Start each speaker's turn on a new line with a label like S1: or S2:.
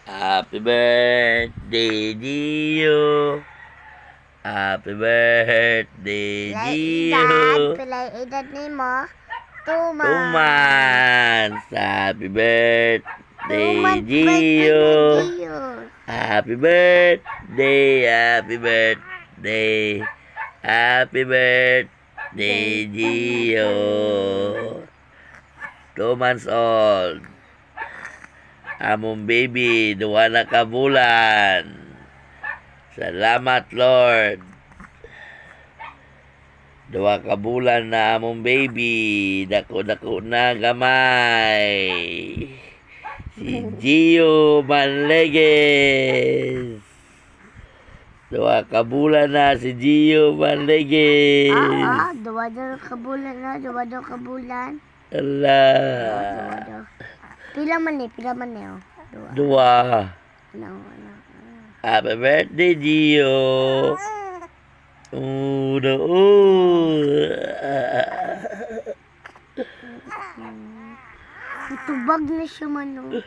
S1: Happy birthday, Gio. Happy birthday, Gio.
S2: Pilay edad ni mo. 2
S1: 2
S2: months.
S1: months. Happy
S2: 2
S1: birthday,
S2: months birthday
S1: Gio.
S2: na Gio.
S1: Happy birthday, happy birthday. Happy birthday, Gio. 2 months old. Among baby, duwa na ka bulan. Salamat, Lord. Duwa ka bulan na among baby. Dako-dako na gamay. Si Gio Manleges. Duwa ka bulan na si Gio Manleges.
S2: Duwa daw kabulan na. Duwa daw kabulan.
S1: Ala.
S2: Duwa daw. Pila man eh. Oh.
S1: Duwa.
S2: Ano.
S1: Happy birthday, Gio.
S2: Itubag na siya man.